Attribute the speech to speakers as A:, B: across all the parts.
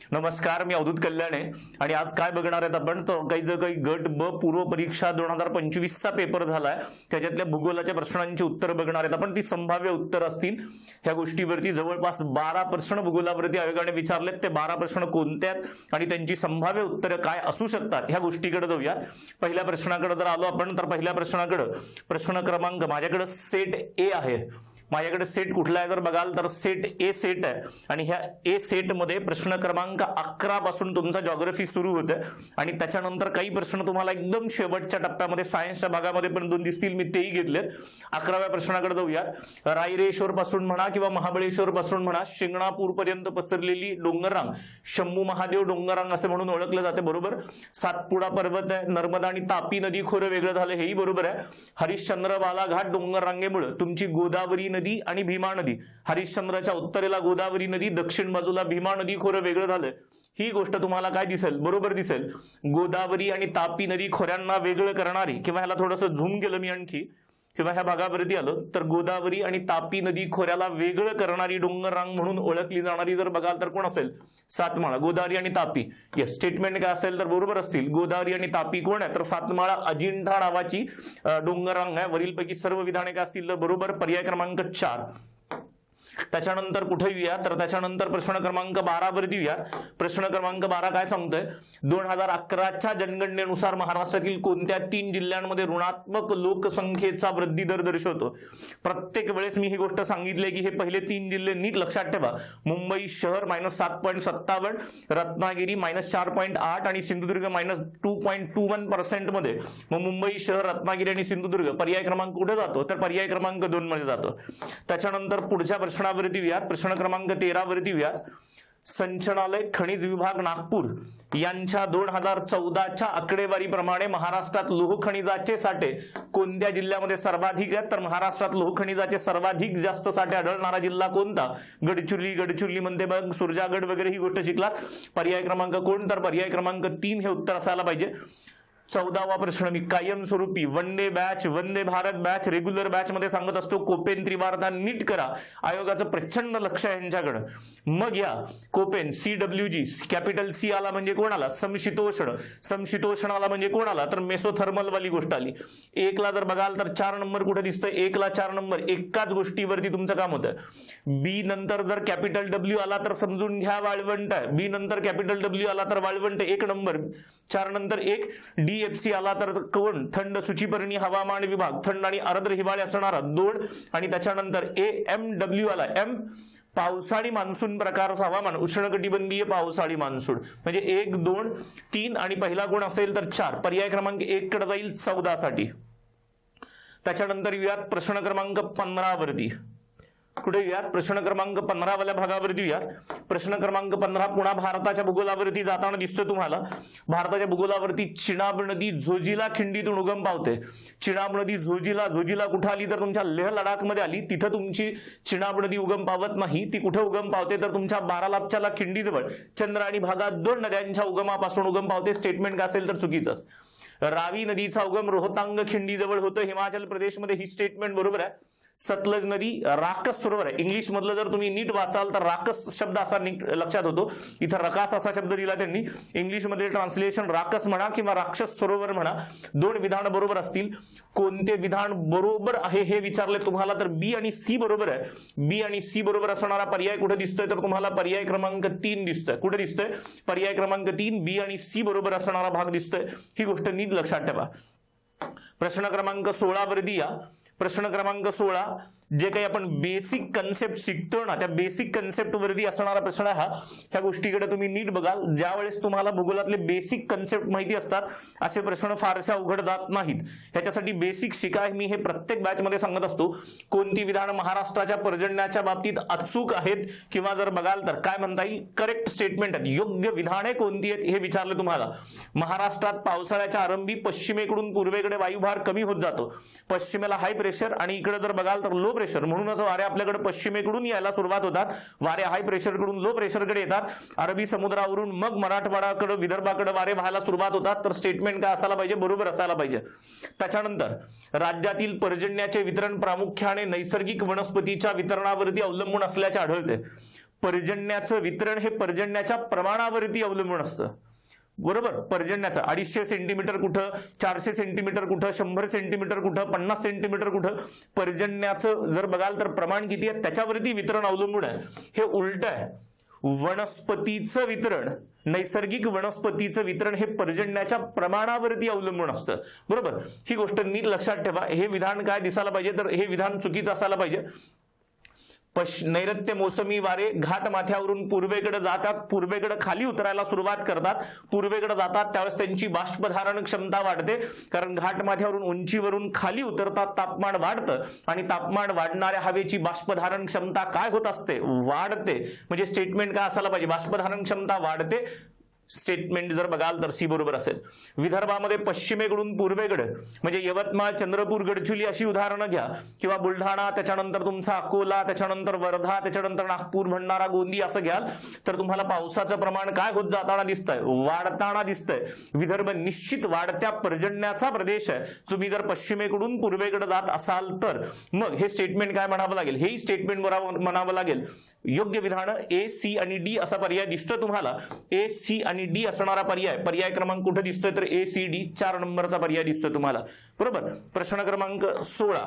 A: नमस्कार, मी अवधूत कल्याणे आणि आज काय बघणार आहेत आपण तर काही गट ब पूर्व परीक्षा 2025 चा पेपर झालाय त्याच्यातल्या भूगोलाच्या प्रश्नांची उत्तर बघणार आहेत आपण. ती संभाव्य उत्तर असतील ह्या गोष्टीवरती. जवळपास 12 प्रश्न भूगोलावरती आयोगाने विचारलेत. ते 12 प्रश्न कोणते आहेत आणि त्यांची संभाव्य उत्तरं काय असू शकतात ह्या गोष्टीकडे जाऊया. पहिल्या प्रश्नाकडे जर आलो आपण तर पहिल्या प्रश्नाकडे प्रश्न क्रमांक माझ्याकडे सेट ए आहे. माझ्याकडे सेट कुठला आहे जर बघाल तर सेट ए सेट आहे आणि ह्या ए सेट मध्ये प्रश्न क्रमांक 11 पासून तुमचा जॉग्राफी सुरू होते आणि त्याच्यानंतर काही प्रश्न तुम्हाला एकदम शेवटच्या टप्प्यामध्ये सायन्सच्या भागामध्ये पण 2 दिसतील, मी तेही घेतलेत. 11व्या प्रश्नाकडे जाऊया. रायरेश्वर पासून म्हणा किंवा महाबळेश्वर पासून म्हणा शिंगणापूर पर्यंत पसरलेली डोंगररांग शंभू महादेव डोंगररांग असे म्हणून ओळखले जाते, बरोबर. सातपुडा पर्वत आहे, नर्मदा आणि तापी नदी खोरं वेगळं झालं, हेही बरोबर आहे. हरिश्चंद्र बालाघाट डोंगररांगेमुळे तुमची गोदावरी नदी आणि भीमा नदी, हरिश्चंद्राच्या उत्तरेला गोदावरी नदी, दक्षिण बाजूला भीमा नदी खोरं वेगळं झालं, ही गोष्ट तुम्हाला काय दिसेल, बरोबर दिसेल. गोदावरी आणि तापी नदी खोऱ्यांना वेगळं करणारी किंवा ह्याला थोडंसं झूम केलं मी आणखी किंवा ह्या भागावरती आलो तर गोदावरी आणि तापी नदी खोऱ्याला वेगळं करणारी डोंगररांग म्हणून ओळखली जाणारी जर बघाल तर कोण असेल, सातमाळा. गोदावरी आणि तापी, येस, स्टेटमेंट काय असेल तर बरोबर असतील. गोदावरी आणि तापी कोण आहे तर सातमाळा अजिंठा नावाची डोंगररांग आहे. वरीलपैकी सर्व विधाने काय असतील तर बरोबर. पर्याय क्रमांक 4. त्याच्यानंतर कुठे येऊया तर त्याच्यानंतर प्रश्न क्रमांक 12 वरती येऊया. प्रश्न क्रमांक 12 काय सांगतोय, 2011च्या जनगणनेनुसार महाराष्ट्रातील कोणत्या 3 जिल्ह्यांमध्ये ऋणात्मक लोकसंख्येचा वृद्धी दर दर्शवतो. प्रत्येक वेळेस मी ही गोष्ट सांगितली की हे पहिले 3 जिल्हे नीट लक्षात ठेवा. मुंबई शहर -7.57, रत्नागिरी -4.8 आणि सिंधुदुर्ग -2.21% मध्ये. मग मुंबई शहर, रत्नागिरी आणि सिंधुदुर्ग पर्याय क्रमांक कुठे जातो तर पर्याय क्रमांक 2 मध्ये जातो. त्याच्यानंतर पुढच्या प्रश्नावरती व्यात प्रश्न क्रमांक 13 वरती व्यात. संचालय खनिज विभाग नागपूर यांच्या 2014च्या आकडेवारीप्रमाणे महाराष्ट्रात लोह खनिजाचे साठे कोणत्या जिल्ह्यामध्ये सर्वाधिक आहेत तर महाराष्ट्रात लोह खनिजाचे सर्वाधिक जास्त साठे आढळणारा जिल्हा कोणता. गडचिरोली म्हणते बघ, सुरजागड वगैरे ही गोष्ट शिकलात. पर्याय क्रमांक कोण तर पर्याय क्रमांक 3 हे उत्तर असायला पाहिजे. 14वा प्रश्न मी कायमस्वरूपी one day batch, Vande Bharat batch, regular batch मध्ये सांगत असतो कोपेन त्रिवार्ता नीट करा. आयोगाचं प्रचंड लक्ष आहे यांच्याकडे. मग या कोपेन CWG कॅपिटल C आला म्हणजे कोण आला, समशीतोष्ण. समशीतोष्ण आला म्हणजे कोण आला तर मेसोथर्मल वाली गोष्ट आली. 1 ला जर बघाल तर 4 नंबर कुठे दिसतंय, 1 ला 4 नंबर एकाच गोष्टीवरती तुमचं काम होतं. बी नंतर जर कॅपिटल W आला तर समजून घ्या वाळवंट आहे. बी नंतर कॅपिटल W आला तर वाळवंट 1 नंबर. 4 नंतर 1. DFC आला तर कोण, थंड सूचीपर्णी हवामान विभाग, थंड आणि आर्द्र हिवाळे असणारा 2. आणि त्याच्यानंतर AMW आला, M पावसाळी मान्सून प्रकारचं हवामान, उष्णकटिबंधीय पावसाळी मान्सून. म्हणजे 1, 2, 3 आणि पहिला कोण असेल तर 4. पर्याय क्रमांक 1 कडे जाईल 14 साठी. त्याच्यानंतर येऊयात प्रश्न क्रमांक 15 वरती. कुठे येऊयात प्रश्न क्रमांक 15 वाल्या भागावरती येऊयात. प्रश्न क्रमांक 15 पुन्हा भारताच्या भूगोलावरती जाताना दिसतोय तुम्हाला. भारताच्या भूगोलावरती चिनाब नदी झोजिला खिंडीतून उगम पावते. चिनाब नदी झोजिला कुठे आली तर तुमच्या लेह लडाख मध्ये आली. तिथं तुमची चिनाब नदी उगम पावत नाही. ती कुठे उगम पावते तर तुमच्या बारालापच्या खिंडीजवळ चंद्रायणी भागात 2 नद्यांच्या उगमापासून उगम पावते. स्टेटमेंट काय असेल तर चुकीचं. रावी नदीचा उगम रोहतांग खिंडीजवळ होतो हिमाचल प्रदेशमध्ये, ही स्टेटमेंट बरोबर आहे. सतलज नदी राकस सरोवर आहे. इंग्लिश मधलं जर तुम्ही नीट वाचाल तर राकस शब्द असा लक्षात होतो. इथं रकास असा शब्द दिला त्यांनी. इंग्लिश मध्ये ट्रान्सलेशन राकस म्हणा किंवा राक्षस सरोवर म्हणा. 2 विधान बरोबर असतील. कोणते विधान बरोबर आहे हे विचारले तुम्हाला तर बी आणि सी बरोबर आहे. बी आणि सी बरोबर असणारा पर्याय कुठे दिसतोय तर तुम्हाला पर्याय क्रमांक 3 दिसतोय. कुठे दिसतोय पर्याय क्रमांक 3, बी आणि सी बरोबर असणारा भाग दिसतोय. ही गोष्ट नीट लक्षात ठेवा. प्रश्न क्रमांक 16 वरती या. प्रश्न क्रमांक 16 जे काही आपण बेसिक कन्सेप्ट शिकतो ना त्या बेसिक कन्सेप्ट वरती असणारा प्रश्न हा. ह्या गोष्टीकडे तुम्ही नीट बघाल. ज्या वेळेस तुम्हाला भूगोलातले बेसिक कन्सेप्ट माहिती असतात असे प्रश्न फारसे अवघड जात नाहीत. ह्याच्यासाठी बेसिक शिका. मी हे प्रत्येक बॅच मध्ये सांगत असतो. कोणती विधान महाराष्ट्राच्या पर्जन्याच्या बाबतीत अचूक आहेत किंवा जर बघाल तर काय म्हणता येईल करेक्ट स्टेटमेंट आहेत, योग्य विधाने कोणती आहेत हे विचारले तुम्हाला. महाराष्ट्रात पावसाळ्याच्या आरंभी पश्चिमेकडून पूर्वेकडे वायुभार कमी होत जातो. पश्चिमेला हाय प्रेशर आणि इकडे जर बघाल तर लो प्रेशर. म्हणूनच वारे आपल्याकडे पश्चिमेकडून यायला सुरुवात होतात. वारे हाय प्रेशर कडून लो प्रेशर कडे येतात. अरबी समुद्रावरून मग मराठवाड्याकडे विदर्भाकडे वारे व्हायला सुरुवात होतात. तर स्टेटमेंट काय असायला पाहिजे, बरोबर असायला पाहिजे. त्याच्यानंतर राज्यातील पर्जन्याचे वितरण प्रामुख्याने नैसर्गिक वनस्पतीच्या वितरणावरती अवलंबून असल्याचे आढळते. पर्जन्याचं वितरण हे पर्जन्याच्या प्रमाणावरती अवलंबून असतं, बरोबर. पर्जन्याचं 250 सेंटीमीटर कुठं, 400 सेंटीमीटर कुठं, 100 सेंटीमीटर कुठं, 50 सेंटीमीटर कुठं, पर्जन्याचं जर बघाल तर प्रमाण किती आहे त्याच्यावरती वितरण अवलंबून आहे. हे उलट आहे. वनस्पतीचं वितरण, नैसर्गिक वनस्पतीचं वितरण हे पर्जन्याच्या प्रमाणावरती अवलंबून असतं, बरोबर. ही गोष्ट नीट लक्षात ठेवा. हे विधान काय दिसायला पाहिजे, तर हे विधान चुकीचं असायला पाहिजे. नैऋत्य मोसमी वारे घाट माथ्यावरून पूर्वेकडे जातात, पूर्वेकडे खाली उतरायला सुरुवात करतात, पूर्वेकडे जातात त्यावेळेस त्यांची बाष्पधारण क्षमता वाढते, कारण घाट माथ्यावरून उंचीवरून खाली उतरतात, तापमान वाढतं आणि तापमान वाढणाऱ्या हवेची बाष्पधारण क्षमता काय होत असते, वाढते. म्हणजे स्टेटमेंट काय असायला पाहिजे, बाष्पधारण क्षमता वाढते. स्टेटमेंट जर बघाल तर सी बरोबर असेल. विदर्भामध्ये पश्चिमेकडून पूर्वेकडे म्हणजे यवतमाळ, चंद्रपूर, गडचिरोली अशी उदाहरणं घ्या, किंवा बुलढाणा, त्याच्यानंतर तुमचा अकोला, त्याच्यानंतर वर्धा, त्याच्यानंतर नागपूर, भंडारा, गोंदी असं घ्याल तर तुम्हाला पावसाचं प्रमाण काय होत जाताना दिसतंय, वाढताना दिसतंय. विदर्भ निश्चित वाढत्या पर्जन्याचा प्रदेश आहे. तुम्ही जर पश्चिमेकडून पूर्वेकडे जात असाल तर मग हे स्टेटमेंट काय म्हणावं लागेल, हेही स्टेटमेंट बरोबर म्हणावं लागेल. योग्य विधान ए, सी आणि डी असा पर्याय दिसतोय तुम्हाला. ए, सी आणि डी असणारा पर्याय क्रमांक कुठे दिसतोय, तर ए, सी, डी 4 नंबरचा पर्याय दिसतोय तुम्हाला, बरोबर. प्रश्न क्रमांक 16.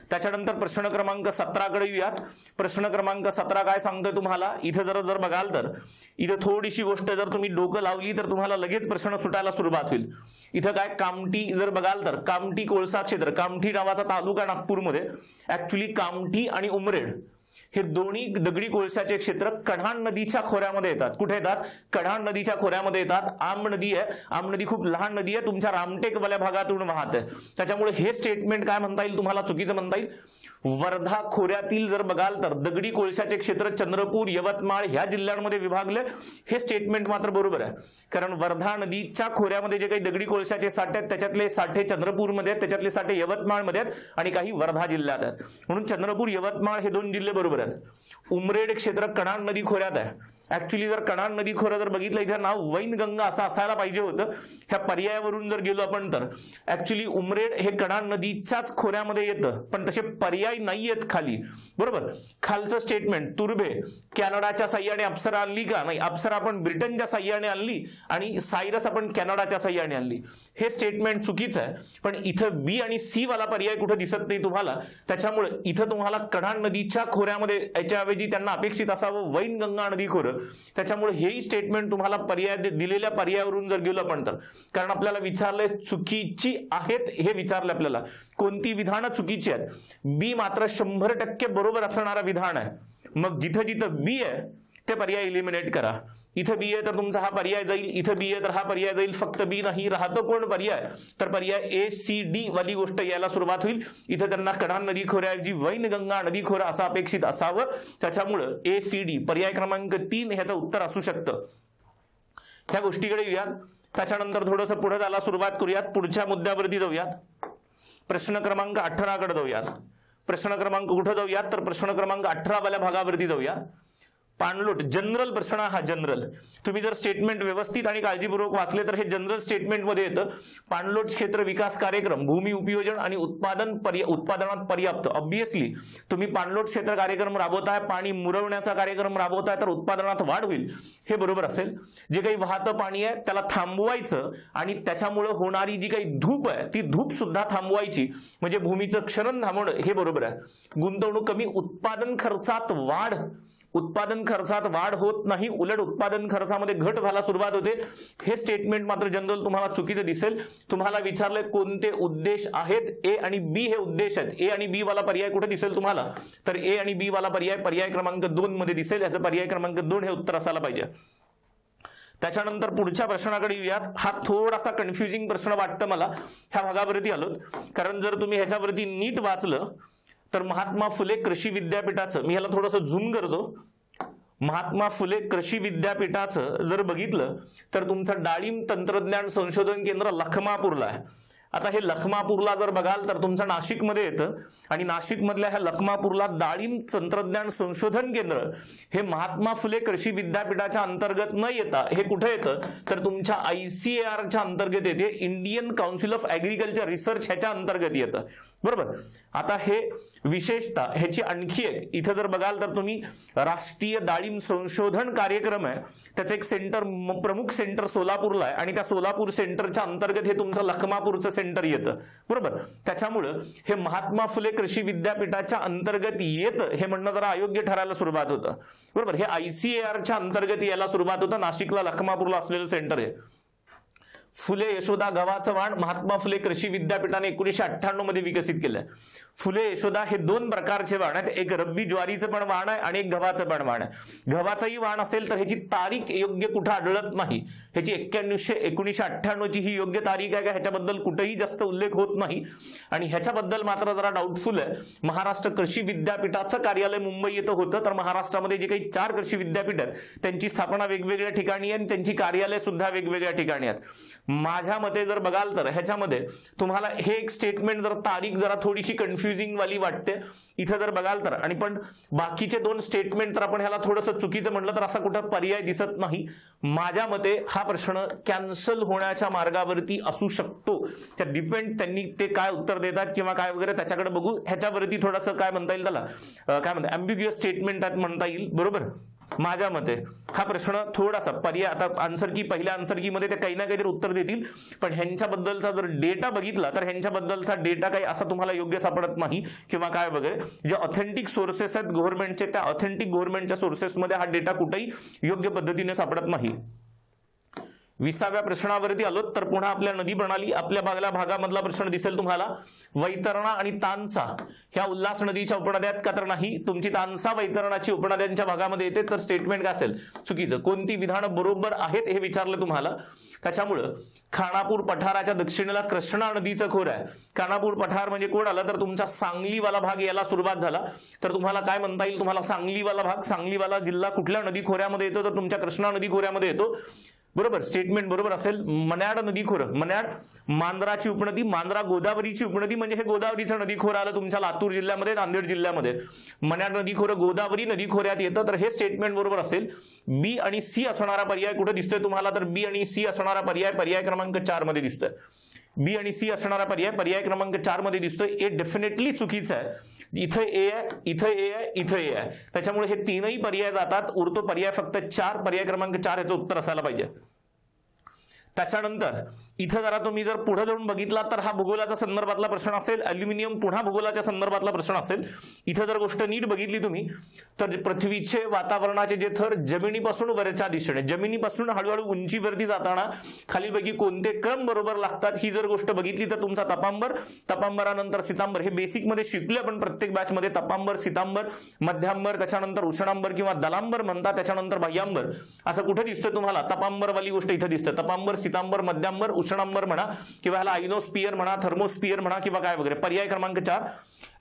A: त्याच्यानंतर प्रश्न क्रमांक 17 कडे येऊयात. प्रश्न क्रमांक 17 काय सांगतोय तुम्हाला, इथे जर बघाल तर इथे थोडीशी गोष्ट जर तुम्ही डोकं लावली तर तुम्हाला लगेच प्रश्न सुटायला सुरुवात होईल. इथं काय, कामठी जर बघाल तर कामठी कोळसा क्षेत्र, कामठी नावाचा तालुका नागपूरमध्ये. ऍक्च्युली कामठी आणि उमरेड हे दोन्ही दगडी कोळशाचे क्षेत्र कढाण नदीच्या खोऱ्यामध्ये येतात. कुठे येतात, कढाण नदीच्या खोऱ्यामध्ये येतात. आम नदी आहे, आम नदी खूप लहान नदी आहे, तुमच्या रामटेकवाल्या भागातून वाहते. त्याच्यामुळे हे स्टेटमेंट काय म्हणता येईल तुम्हाला, चुकीचं म्हणता येईल. वर्धा खोऱ्यातील जर बघाल तर दगडी कोळशाचे क्षेत्र चंद्रपूर, यवतमाळ ह्या जिल्ह्यांमध्ये विभागले. हे स्टेटमेंट मात्र बरोबर आहे, कारण वर्धा नदीच्या खोऱ्यामध्ये जे काही दगडी कोळशाचे साठे आहेत त्याच्यातले साठे चंद्रपूरमध्ये आहेत, त्याच्यातले साठे यवतमाळमध्ये आहेत आणि काही वर्धा जिल्ह्यात आहेत. म्हणून चंद्रपूर, यवतमाळ हे 2 जिल्हे बरोबर आहेत. उमरेड क्षेत्र कढाण नदी खोऱ्यात आहे. ऍक्च्युली जर कढाण नदी खोरं जर बघितलं, इथे नाव वैनगंगा असं असायला पाहिजे होतं. ह्या पर्यायावरून जर गेलो आपण तर ऍक्च्युली उमरेड हे कढाण नदीच्याच खोऱ्यामध्ये येतं, पण तसे पर्याय नाहीयेत खाली, बरोबर. खालचं स्टेटमेंट, तुर्भे कॅनडाच्या साह्याने अप्सरा आणली का, नाही, अप्सरा आपण ब्रिटनच्या साह्याने आणली आणि सायरस आपण कॅनडाच्या साह्याने आणली. हे स्टेटमेंट चुकीचं आहे. पण इथं बी आणि सी वाला पर्याय कुठं दिसत नाही तुम्हाला, त्याच्यामुळे इथं तुम्हाला कढाण नदीच्या खोऱ्यामध्ये याच्याऐवजी त्यांना अपेक्षित असावं वैनगंगा नदी खोरं. त्याच्यामुळे हेही स्टेटमेंट तुम्हाला पर्याय दिलेल्या पर्यायावरून जर गेलो आपण तर, कारण आपल्याला विचारलंय चुकीची आहेत हे विचारलं आपल्याला, कोणती विधानं चुकीची आहेत. बी मात्र 100% बरोबर असणारा विधान आहे. मग जिथं जिथं बी आहे ते पर्याय इलिमिनेट करा. इथं बी आहे तर तुमचा हा पर्याय जाईल, इथं बी आहे तर हा पर्याय जाईल. फक्त बी नाही, राहतो कोण पर्याय, तर पर्याय ए, सी, डी वाली गोष्ट यायला सुरुवात होईल. इथं त्यांना कढाण नदी खोऱ्याऐवजी वैनगंगा नदी खोरं असं अपेक्षित असावं. त्याच्यामुळं ए, सी, डी पर्याय क्रमांक 3 ह्याचं उत्तर असू शकतं. ह्या गोष्टीकडे येऊयात. त्याच्यानंतर थोडंसं पुढे जायला सुरुवात करूयात, पुढच्या मुद्द्यावरती जाऊयात. प्रश्न क्रमांक 18 कडे जाऊयात. प्रश्न क्रमांक कुठे जाऊयात, तर प्रश्न क्रमांक 18 वाल्या भागावरती जाऊया. पाणलोट जनरल प्रश्न हा जनरल. तुम्ही जर स्टेटमेंट व्यवस्थित आणि काळजीपूर्वक वाचले तर हे जनरल स्टेटमेंट मध्ये येतं. पाणलोट क्षेत्र विकास कार्यक्रम, भूमी उपयोजन आणि उत्पादनात पर्याप्त. ऑब्विसली तुम्ही पाणलोट क्षेत्र कार्यक्रम राबवताय, पाणी मुरवण्याचा कार्यक्रम राबवताय तर उत्पादनात वाढ होईल, हे बरोबर असेल. जे काही वाहतं पाणी आहे त्याला थांबवायचं आणि त्याच्यामुळे होणारी जी काही धूप आहे ती धूप सुद्धा थांबवायची, म्हणजे भूमीचं क्षरण थांबवणं, हे बरोबर आहे. गुंतवणूक कमी, उत्पादन खर्चात वाढ होत नाही, उलट उत्पादन खर्चामध्ये घट व्हायला सुरुवात होते. हे स्टेटमेंट मात्र जनरल तुम्हाला चुकीचं दिसेल. तुम्हाला विचारलंय कोणते उद्देश आहेत, ए आणि बी हे उद्देश आहेत. ए आणि बी वाला पर्याय कुठे दिसेल तुम्हाला, तर ए आणि बी वाला पर्याय क्रमांक 2 मध्ये दिसेल. याचं पर्याय क्रमांक 2 हे उत्तर असायला पाहिजे. त्याच्यानंतर पुढच्या प्रश्नाकडे येऊयात. हा थोडासा कन्फ्युजिंग प्रश्न वाटतं मला, ह्या भागावरती आलो, कारण जर तुम्ही ह्याच्यावरती नीट वाचलं तर महात्मा फुले कृषी विद्यापीठाचं, मी ह्याला थोडंसं झूम करतो, महात्मा फुले कृषी विद्यापीठाचं जर बघितलं तर तुमचं डाळिंब तंत्रज्ञान संशोधन केंद्र लखमापूरला आहे. आता हे लखमापूरला जर बघाल तर तुमचं नाशिकमध्ये येतं आणि नाशिकमधल्या ह्या लखमापूरला डाळिंब तंत्रज्ञान संशोधन केंद्र हे महात्मा फुले कृषी विद्यापीठाच्या अंतर्गत न येता हे कुठे येतं, तर तुमच्या ICARच्या अंतर्गत येते, Indian council of agriculture research ह्याच्या अंतर्गत येतं, बरोबर. आता हे विशेषतः ह्याची आणखी एक इथं जर बघाल तर तुम्ही राष्ट्रीय डाळिंब संशोधन कार्यक्रम आहे, त्याचं एक सेंटर प्रमुख सेंटर सोलापूरला आहे आणि त्या सोलापूर सेंटरच्या अंतर्गत हे तुमचं लखमापूरचं सेंटर येतं, बरोबर. त्याच्यामुळं हे महात्मा फुले कृषी विद्यापीठाच्या अंतर्गत येतं हे म्हणणं जरा अयोग्य ठरायला सुरुवात होतं, बरोबर. हे ICARच्या अंतर्गत यायला सुरुवात होतं. नाशिकला लखमापूरला असलेलं सेंटर आहे. फुले यशोदा गव्हाचं वाण महात्मा फुले कृषी विद्यापीठाने 1998 मध्ये विकसित केलंय. फुले यशोदा हे दोन प्रकारचे वाण आहेत, एक रब्बी ज्वारीचं पण वाण आहे आणि एक गव्हाचं पण वाण आहे. गव्हाचंही वाण असेल तर ह्याची तारीख योग्य कुठं आढळत नाही. ह्याची 1998ची ही योग्य तारीख आहे का ह्याच्याबद्दल कुठेही जास्त उल्लेख होत नाही. आणि ह्याच्याबद्दल मात्र जरा डाऊटफुल आहे. महाराष्ट्र कृषी विद्यापीठाचं कार्यालय मुंबई येथे होतं, तर महाराष्ट्रामध्ये जे काही 4 कृषी विद्यापीठ आहेत त्यांची स्थापना वेगवेगळ्या ठिकाणी आहे आणि त्यांची कार्यालय सुद्धा वेगवेगळ्या ठिकाणी आहेत. माझ्या मते जर बघाल तर ह्याच्यामध्ये तुम्हाला हे एक स्टेटमेंट जर तारीख जरा थोडीशी कन्फ्युजिंग वाली वाटते इथं जर बघाल तर. आणि पण बाकीचे 2 स्टेटमेंट तर आपण ह्याला थोडंसं चुकीचं म्हटलं तर असा कुठं पर्याय दिसत नाही. माझ्या मते हा प्रश्न कॅन्सल होण्याच्या मार्गावरती असू शकतो. त्या डिपेंड त्यांनी ते काय उत्तर देतात किंवा काय वगैरे त्याच्याकडे बघू. ह्याच्यावरती थोडंसं काय म्हणता येईल त्याला काय म्हणतात अँबिग्युअस स्टेटमेंट म्हणता येईल, बरोबर. माझ्या मते हा प्रश्न थोडासा पर्याय आता आन्सर की पहिल्या आन्सर की मध्ये ते काही ना काहीतरी उत्तर देतील, पण ह्यांच्याबद्दलचा जर डेटा बघितला तर ह्यांच्याबद्दलचा डेटा काही असा तुम्हाला योग्य सापडत नाही किंवा काय वगैरे. जे ऑथेंटिक सोर्सेस आहेत गव्हर्नमेंटचे त्या ऑथेंटिक गव्हर्नमेंटच्या सोर्सेसमध्ये हा डेटा कुठेही योग्य पद्धतीने सापडत नाही. 20व्या प्रश्नावरती आलो तर पुन्हा आपल्या नदी प्रणाली आपल्या भागामधला प्रश्न दिसेल तुम्हाला. वैतरणा आणि तानसा ह्या उल्हास नदीच्या उपनद्या का तर नाही. तुमची तानसा वैतरणाची उपनद्यांच्या भागामध्ये येते, तर स्टेटमेंट काय असेल चुकीचं. कोणती विधानं बरोबर आहेत हे विचारलं तुम्हाला. त्याच्यामुळं खानापूर पठाराच्या दक्षिणेला कृष्णा नदीचं खोर आहे. खानापूर पठार म्हणजे कोण आलं तर तुमचा सांगलीवाला भाग यायला सुरुवात झाला तर तुम्हाला काय म्हणता येईल, तुम्हाला सांगलीवाला भाग, सांगलीवाला जिल्हा कुठल्या नदी खोऱ्यामध्ये येतो तर तुमच्या कृष्णा नदी खोऱ्यामध्ये येतो, बरोबर. स्टेटमेंट बरोबर असेल. मन्याड नदी खोरं, मन्याड मांजराची उपनदी, मांजरा गोदावरीची उपनदी म्हणजे हे गोदावरीचं नदी खोरं आलं तुमच्या लातूर जिल्ह्यामध्ये, नांदेड जिल्ह्यामध्ये. मन्याड नदी खोरं गोदावरी नदी खोऱ्यात येतं, तर हे स्टेटमेंट बरोबर असेल. बी आणि सी असणारा पर्याय कुठे दिसतोय तुम्हाला तर बी आणि सी असणारा पर्याय क्रमांक 4 मध्ये दिसतोय. बी आणि सी असणारा पर्याय क्रमांक 4 मध्ये दिसतोय. ए डेफिनेटली चुकीचं आहे. इथं ए आहे, इथं ए आहे, इथं ए आहे, त्याच्यामुळे हे 3ही पर्याय जातात. उरतो पर्याय फक्त 4, पर्याय क्रमांक 4 याचं उत्तर असायला पाहिजे. त्याच्यानंतर इथं जरा तुम्ही जर पुढे जाऊन बघितला तर हा भूगोलाच्या संदर्भातला प्रश्न असेल. अल्युमिनियम पुन्हा भूगोलाच्या संदर्भातला प्रश्न असेल. इथं जर गोष्ट नीट बघितली तुम्ही तर पृथ्वीचे वातावरणाचे जे थर जमिनीपासून वरच्या दिशेने, जमिनीपासून हळूहळू उंचीवरती जाताना खालीपैकी कोणते क्रम बरोबर लागतात ही जर गोष्ट बघितली तर तुमचा तपांबर, तपांबरानंतर सितांबर हे बेसिक मध्ये शिकले आपण प्रत्येक बॅच मध्ये. तपांबर, सितांबर, मध्यांबर, त्याच्यानंतर उष्णांबर किंवा दलांबर म्हणतात, त्याच्यानंतर बाह्यांबर असं कुठे दिसतं तुम्हाला. तपांबर वाली गोष्ट इथं दिसतं. तपांबर, सितांबर, मध्यांबर, उष्णांबर म्हणा किंवा ह्याला आयनोस्पियर म्हणा, थर्मोस्पियर म्हणा किंवा काय वगैरे. पर्याय क्रमांक 4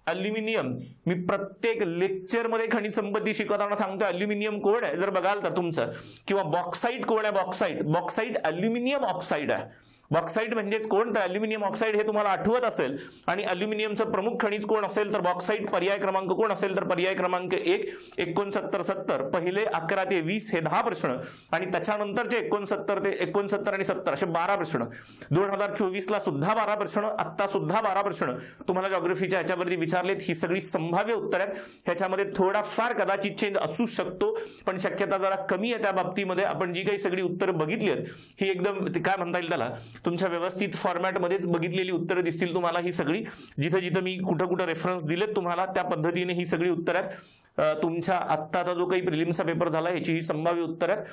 A: अल्युमिनियम. मी प्रत्येक लेक्चरमध्ये खनिज संपत्ती शिकवताना सांगतो अल्युमिनियम कोड आहे जर बघाल तर तुमचं, किंवा बॉक्साईट कोड आहे. बॉक्साईट अल्युमिनियम ऑक्साईड आहे. बॉक्साईट म्हणजेच कोण तर अल्युमिनियम ऑक्साईड हे तुम्हाला आठवत असेल. आणि अल्युमिनियमचं प्रमुख खनिज कोण असेल तर बॉक्साईट. पर्याय क्रमांक कोण असेल तर पर्याय क्रमांक 1 69 70. पहिले 11 ते 20 हे 10 प्रश्न आणि त्याच्यानंतरचे 69 ते 69 आणि 70 असे 12 प्रश्न. 2024ला सुद्धा 12 प्रश्न, आत्ता सुद्धा 12 प्रश्न तुम्हाला जॉग्राफीच्या याच्यावरती विचारलेत. ही सगळी संभाव्य उत्तर आहेत. ह्याच्यामध्ये थोडाफार कदाचित चेंज असू शकतो पण शक्यता जरा कमी आहे त्या बाबतीमध्ये. आपण जी काही सगळी उत्तरं बघितली आहेत ही एकदम काय म्हणता येईल त्याला तुमच्या व्यवस्थित फॉर्मॅटमध्येच बघितलेली उत्तरं दिसतील तुम्हाला. ही सगळी जिथं जिथं मी कुठं रेफरन्स दिलेत तुम्हाला त्या पद्धतीने ही सगळी उत्तरं आहेत. तुमच्या आत्ताचा जो काही प्रिलिम्सचा पेपर झाला ह्याची ही संभाव्य उत्तर आहेत.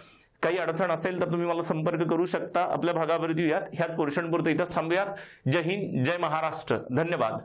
A: काही अडचण असेल तर तुम्ही मला संपर्क करू शकता. आपल्या भागावरती यात ह्याच पोर्शन पुरतं इथंच थांबूयात. जय हिंद, जय महाराष्ट्र, धन्यवाद.